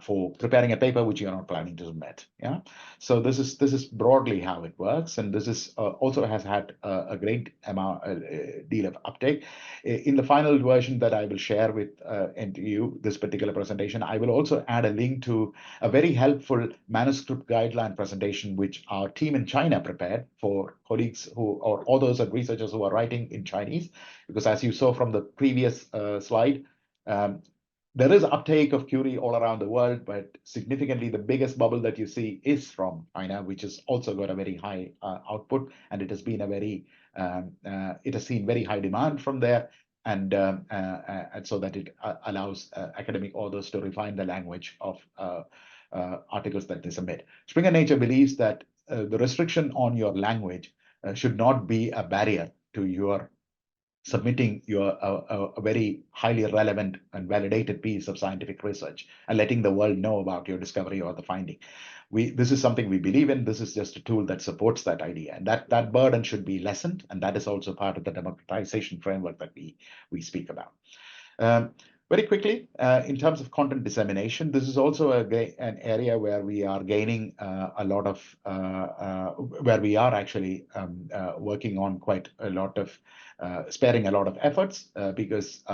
for preparing a paper which you're not planning to submit. Yeah, so this is broadly how it works, and this is also has had a great deal of uptake. In the final version that I will share with you this particular presentation, I will also add a link to a very helpful manuscript guideline presentation which our team in China prepared for colleagues or authors and researchers who are writing in Chinese, because as you saw from the previous slide, There is uptake of Curie all around the world, but significantly the biggest bubble that you see is from China, which has also got a very high output, and it has been a very it has seen very high demand from there, and so that it allows academic authors to refine the language of articles that they submit. Springer Nature believes that the restriction on your language should not be a barrier to your submitting your a very highly relevant and validated piece of scientific research and letting the world know about your discovery or the finding. This is something we believe in. This is just a tool that supports that idea, and that burden should be lessened, and that is also part of the democratization framework that we speak about. Very quickly, in terms of content dissemination, this is also an area where we are gaining a lot of, where we are actually working on quite a lot of, sparing a lot of efforts because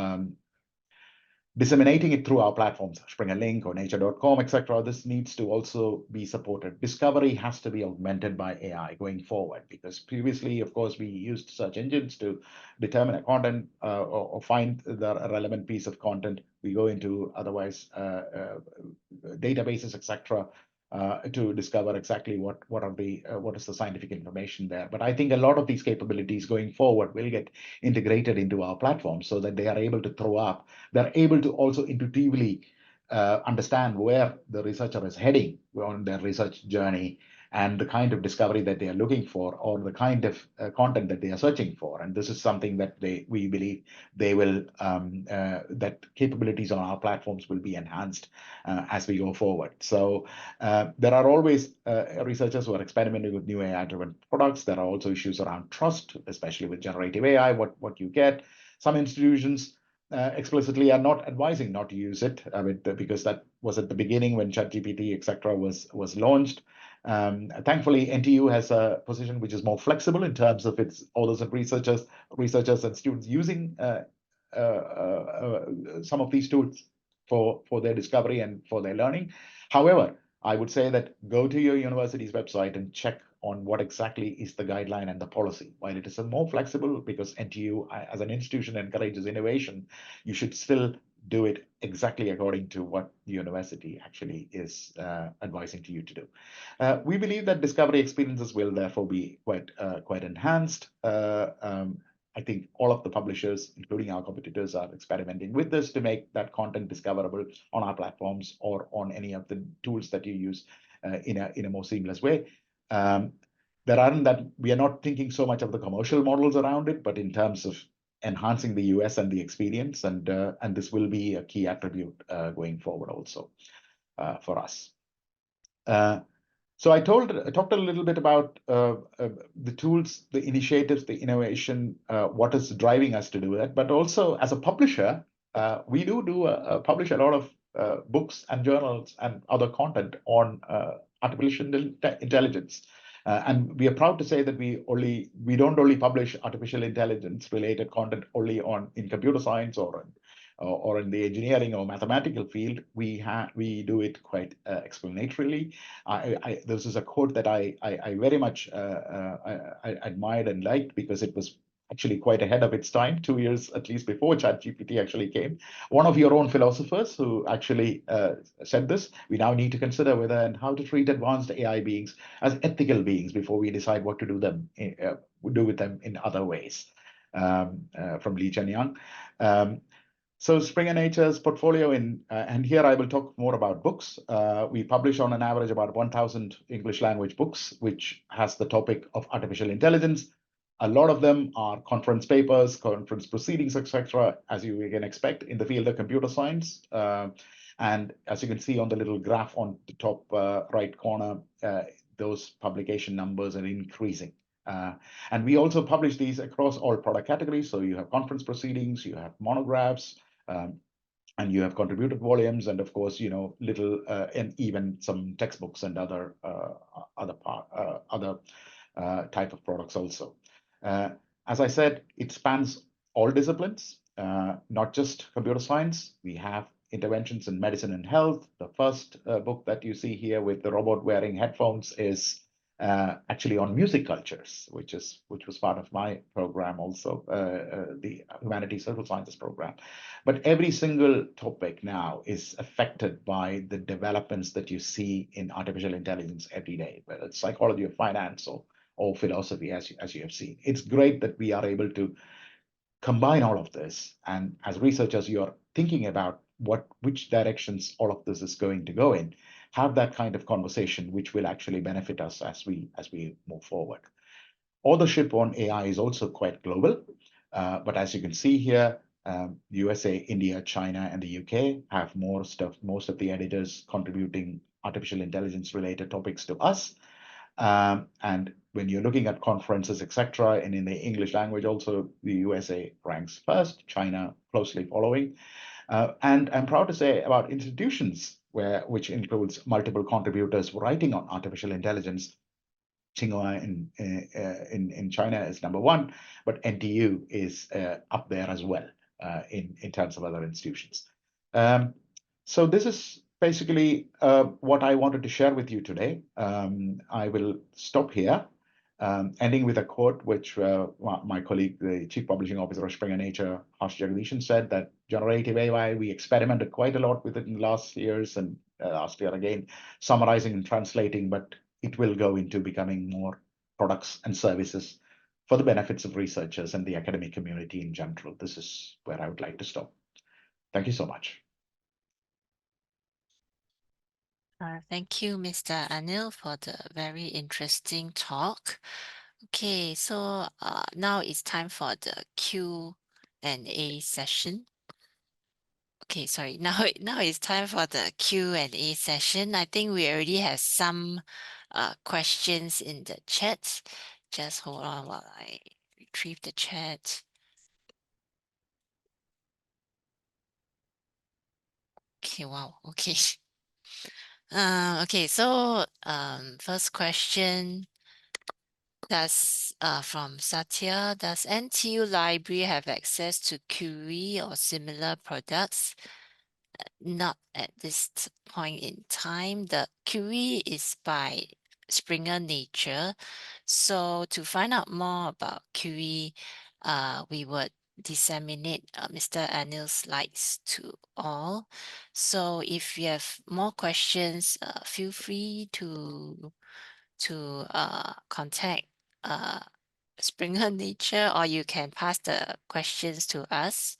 disseminating it through our platforms, Springer Link or nature.com, etc. This needs to also be supported. Discovery has to be augmented by AI going forward, because previously, of course, we used search engines to determine a content or find the relevant piece of content. We go into otherwise databases, etc. To discover exactly what is the scientific information there. But I think a lot of these capabilities going forward will get integrated into our platform so that they are able to throw up. They're able to also intuitively understand where the researcher is heading on their research journey and the kind of discovery that they are looking for, or the kind of content that they are searching for. And this is something that we believe they will, that capabilities on our platforms will be enhanced as we go forward. So there are always researchers who are experimenting with new AI-driven products. There are also issues around trust, especially with generative AI, what you get. Some institutions explicitly are not advising not to use it, because that was at the beginning when ChatGPT, etc., was launched. Thankfully, NTU has a position which is more flexible in terms of its authors and researchers and students using some of these tools for their discovery and for their learning. However, I would say that go to your university's website and check on what exactly is the guideline and the policy. While it is more flexible because NTU as an institution encourages innovation, you should still do it exactly according to what the university actually is advising to you to do. We believe that discovery experiences will therefore be quite enhanced. I think all of the publishers, including our competitors, are experimenting with this to make that content discoverable on our platforms or on any of the tools that you use in a more seamless way. We are not thinking so much of the commercial models around it, but in terms of enhancing the US and the experience, and this will be a key attribute going forward also for us. So I talked a little bit about the tools, the initiatives, the innovation, what is driving us to do that. But also as a publisher, we publish a lot of books and journals and other content on artificial intelligence. And we are proud to say that we don't only publish artificial intelligence related content only in computer science or in the engineering or mathematical field. We do it quite explanatorily. This is a quote that I very much admired and liked, because it was actually quite ahead of its time, 2 years at least before ChatGPT actually came. One of your own philosophers who actually said this: we now need to consider whether and how to treat advanced AI beings as ethical beings before we decide what to do with them in other ways. From Lee Chen Yang. So Springer Nature's portfolio and here I will talk more about books. We publish on an average about 1,000 English language books, which has the topic of artificial intelligence. A lot of them are conference papers, conference proceedings, etc., as you can expect in the field of computer science. And as you can see on the little graph on the top right corner, those publication numbers are increasing. And we also publish these across all product categories. So you have conference proceedings, you have monographs, and you have contributed volumes, and of course, little and even some textbooks and other type of products also. As I said, it spans all disciplines, not just computer science. We have interventions in medicine and health. The first book that you see here with the robot wearing headphones is actually on music cultures, which was part of my program also, the Humanities Social Sciences program. But every single topic now is affected by the developments that you see in artificial intelligence every day, whether it's psychology or finance or philosophy, as you have seen. It's great that we are able to combine all of this, and as researchers, you're thinking about which directions all of this is going to go in. Have that kind of conversation, which will actually benefit us as we move forward. Authorship on AI is also quite global, but as you can see here, USA, India, China, and the UK have more stuff. Most of the editors contributing artificial intelligence related topics to us. And when you're looking at conferences, etc., and in the English language, also the USA ranks first, China closely following. And I'm proud to say about institutions which includes multiple contributors writing on artificial intelligence. Tsinghua in China is number one, but NTU is up there as well in terms of other institutions. So this is basically what I wanted to share with you today. I will stop here, ending with a quote which my colleague, the Chief Publishing Officer of Springer Nature, Harsh Jagdishan, said that generative AI, we experimented quite a lot with it in the last years and last year again, summarizing and translating, but it will go into becoming more products and services for the benefits of researchers and the academic community in general. This is where I would like to stop. Thank you so much. Thank you, Mr. Anil, for the very interesting talk. Okay, so now it's time for the Q&A session. Okay, sorry. Now it's time for the Q&A session. I think we already have some questions in the chat. Just hold on while I retrieve the chat. Okay, wow. Okay. Okay, so first question. From Satya, does NTU Library have access to Curie or similar products? Not at this point in time. The Curie is by Springer Nature. So to find out more about Curie, we would disseminate Mr. Anil's slides to all. So if you have more questions, feel free to contact Springer Nature, or you can pass the questions to us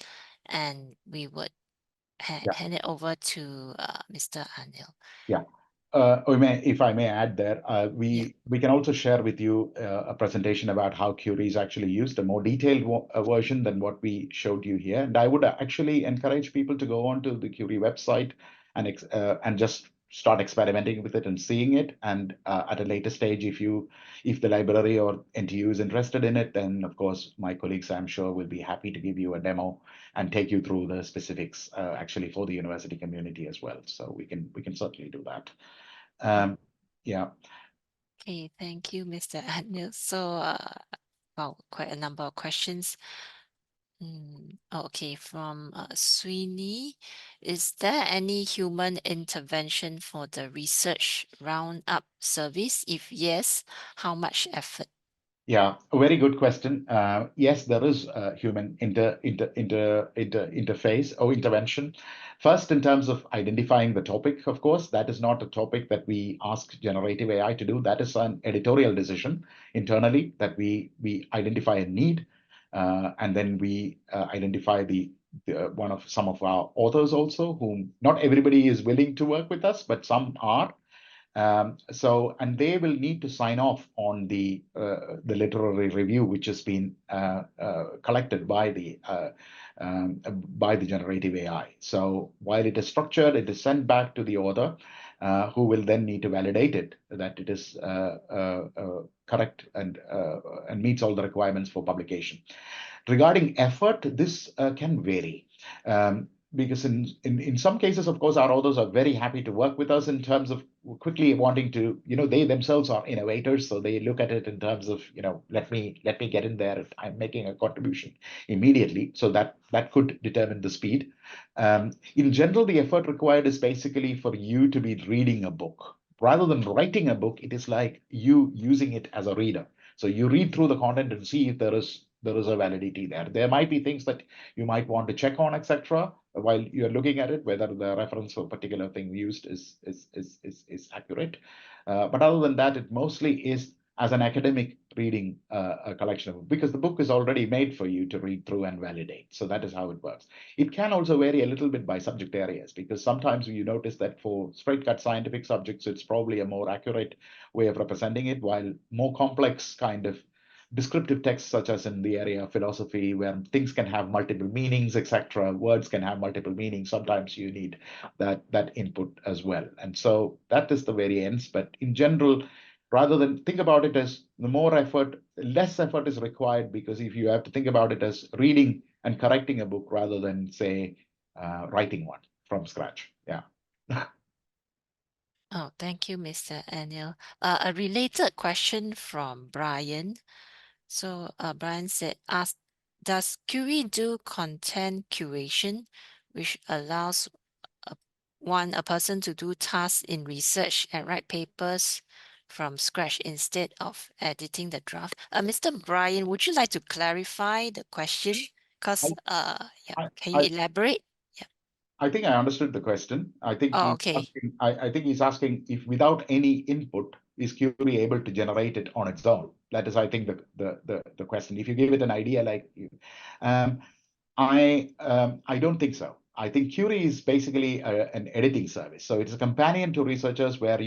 and we would hand it over to Mr. Anil. Yeah. If I may add there, we can also share with you a presentation about how Curie is actually used, a more detailed version than what we showed you here. And I would actually encourage people to go onto the Curie website and just start experimenting with it and seeing it. And at a later stage, if the library or NTU is interested in it, then of course my colleagues, I'm sure, will be happy to give you a demo and take you through the specifics actually for the university community as well. So we can certainly do that. Yeah. Okay, thank you, Mr. Anil. So, well, quite a number of questions. Okay, from Sweeney, is there any human intervention for the research roundup service? If yes, how much effort? Yeah, a very good question. Yes, there is a human interface or intervention. First, in terms of identifying the topic, of course, that is not a topic that we ask generative AI to do. That is an editorial decision internally that we identify a need, and then we identify some of our authors also, whom not everybody is willing to work with us, but some are. And they will need to sign off on the literary review, which has been collected by the generative AI. So while it is structured, it is sent back to the author, who will then need to validate it that it is correct and meets all the requirements for publication. Regarding effort, this can vary. Because in some cases, of course, our authors are very happy to work with us in terms of quickly wanting to, they themselves are innovators, so they look at it in terms of, let me get in there. I'm making a contribution immediately, so that could determine the speed. In general, the effort required is basically for you to be reading a book. rather than writing a book, it is like you using it as a reader. So you read through the content and see if there is a validity there. There might be things that you might want to check on, etc., while you're looking at it, whether the reference for a particular thing used is accurate. But other than that, it mostly is as an academic reading a collection of, because the book is already made for you to read through and validate. So that is how it works. It can also vary a little bit by subject areas, because sometimes you notice that for straight cut scientific subjects, it's probably a more accurate way of representing it, while more complex kind of descriptive texts, such as in the area of philosophy, where things can have multiple meanings, etc., words can have multiple meanings, sometimes you need that input as well. And so that is the variance. But in general, rather than think about it as the more effort, less effort is required, because if you have to think about it as reading and correcting a book rather than, say, writing one from scratch. Yeah. Oh, thank you, Mr. Anil. A related question from Brian. So Brian said, does Curie do content curation, which allows a person to do tasks in research and write papers from scratch instead of editing the draft? Mr. Brian, would you like to clarify the question? Because yeah, I, can you I, elaborate? Yeah. I think I understood the question. Oh, okay. I think he's asking if without any input, is Curie able to generate it on its own? That is, I think, the question. If you give it an idea like, um, I don't think so. I think Curie is basically an editing service. So it's a companion to researchers, where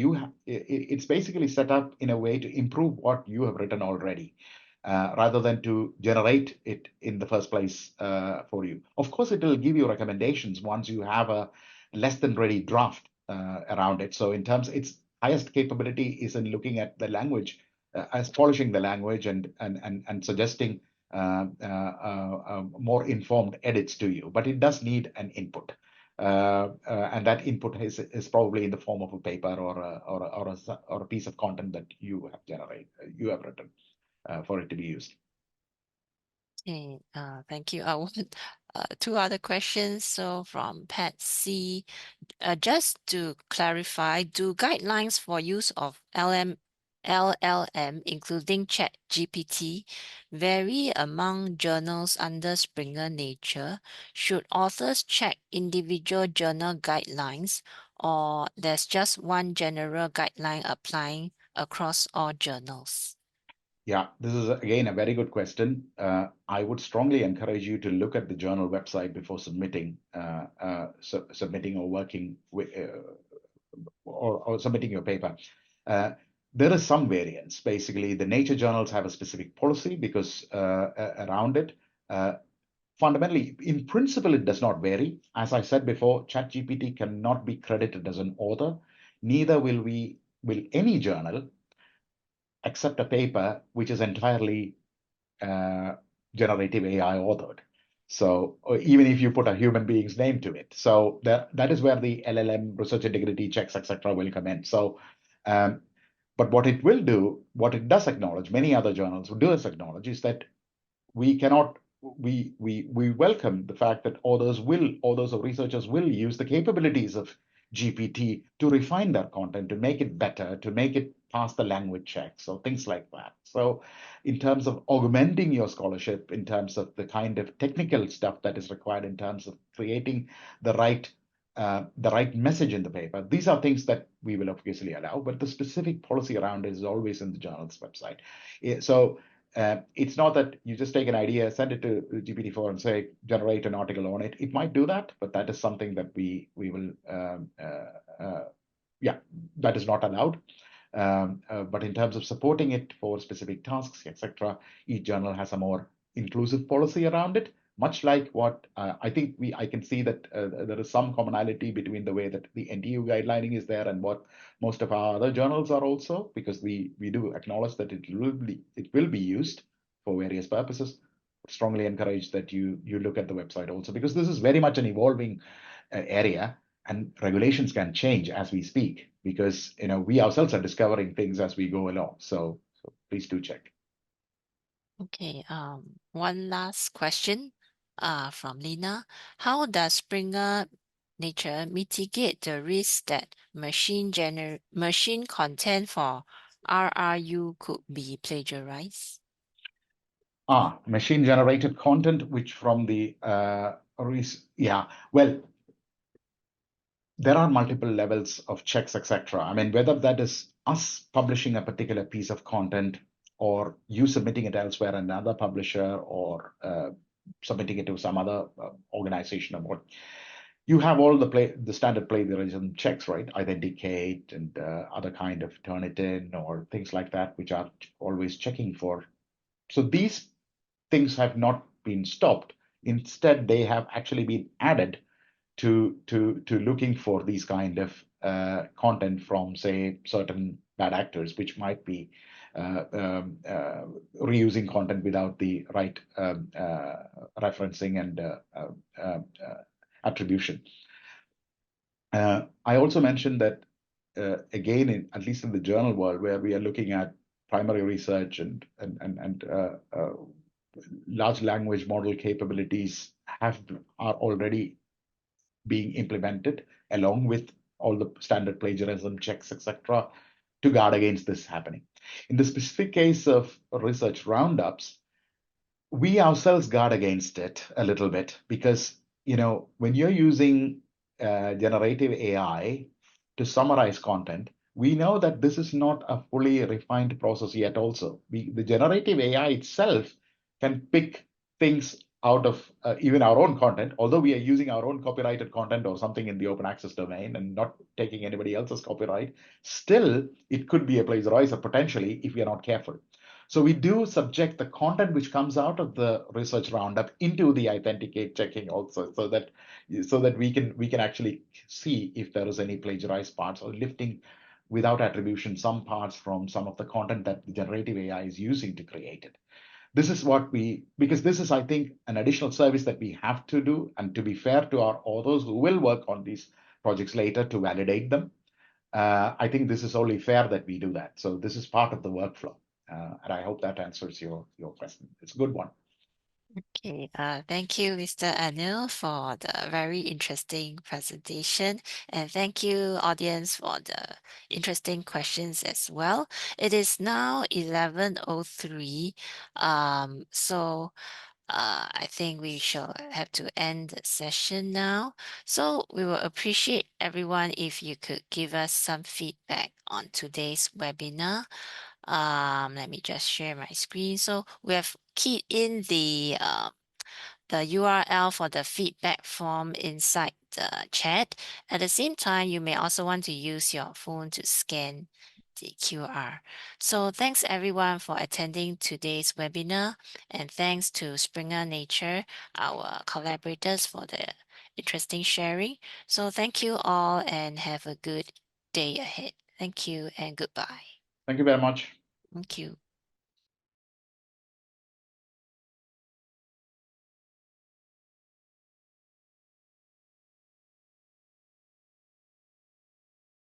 it's basically set up in a way to improve what you have written already, rather than to generate it in the first place for you. Of course, it will give you recommendations once you have a less than ready draft around it. So in terms, its highest capability is in looking at the language, as polishing the language and suggesting more informed edits to you, but it does need an input. And that input is probably in the form of a paper or a piece of content that you have written for it to be used. Okay, thank you. I want two other questions. So from Pat C, just to clarify, do guidelines for use of LLM, including ChatGPT, vary among journals under Springer Nature? Should authors check individual journal guidelines, or there's just one general guideline applying across all journals? Yeah, this is again a very good question. I would strongly encourage you to look at the journal website before submitting or working with or submitting your paper. There is some variance. Basically, the nature journals have a specific policy because around it. Fundamentally, in principle, it does not vary. As I said before, ChatGPT cannot be credited as an author. Neither will any journal accept a paper which is entirely generative AI authored. So even if you put a human being's name to it, so that is where the LLM research integrity checks, etc., will come in. So, but what it does acknowledge, many other journals do acknowledge, is that we cannot we welcome the fact that authors or researchers will use the capabilities of GPT to refine their content, to make it better, to make it pass the language checks, or things like that. So in terms of augmenting your scholarship, in terms of the kind of technical stuff that is required, in terms of creating the right message in the paper, these are things that we will obviously allow, but the specific policy around it is always in the journal's website. So it's not that you just take an idea, send it to GPT-4 and say, generate an article on it. It might do that, but that is something that we will, yeah, that is not allowed. But in terms of supporting it for specific tasks, etc., each journal has a more inclusive policy around it. Much like what I think I can see that there is some commonality between the way that the NTU guidelining is there and what most of our other journals are also, because we do acknowledge that it will be used for various purposes. Strongly encourage that you look at the website also, because this is very much an evolving area, and regulations can change as we speak, because we ourselves are discovering things as we go along. So please do check. Okay, one last question from Lina. How does Springer nature mitigate the risk that machine content for RRU could be plagiarized? Machine generated content, which from the yeah, well, there are multiple levels of checks, etc. I mean, whether that is us publishing a particular piece of content or you submitting it elsewhere, another publisher, or submitting it to some other organization or what, you have all the standard plagiarism checks, right? Authenticate and other kind of Turnitin or things like that, which are always checking for. So these things have not been stopped. Instead, they have actually been added to looking for these kind of content from, say, certain bad actors, which might be reusing content without the right referencing and attribution. I also mentioned that again, at least in the journal world, where we are looking at primary research and large language model capabilities are already being implemented along with all the standard plagiarism checks, etc., to guard against this happening. In the specific case of research roundups, we ourselves guard against it a little bit because, when you're using generative AI to summarize content, we know that this is not a fully refined process yet also. The generative AI itself can pick things out of even our own content, although we are using our own copyrighted content or something in the open access domain and not taking anybody else's copyright, still it could be a plagiarizer potentially if we are not careful. So we do subject the content which comes out of the research roundup into the authenticate checking also, so that we can actually see if there is any plagiarized parts or lifting without attribution some parts from some of the content that the generative AI is using to create it. This is because this is, I think, an additional service that we have to do, and to be fair to our authors who will work on these projects later to validate them, I think this is only fair that we do that. So this is part of the workflow. And I hope that answers your question. It's a good one. Okay, thank you, Mr. Anil, for the very interesting presentation. And thank you, audience, for the interesting questions as well. It is now 11:03. So I think we shall have to end the session now. So we will appreciate everyone if you could give us some feedback on today's webinar. Let me just share my screen. So we have keyed in the URL for the feedback form inside the chat. At the same time, you may also want to use your phone to scan the QR. So thanks everyone for attending today's webinar, and thanks to Springer Nature, our collaborators, for the interesting sharing. So thank you all and have a good day ahead. Thank you and goodbye. Thank you very much. Thank you.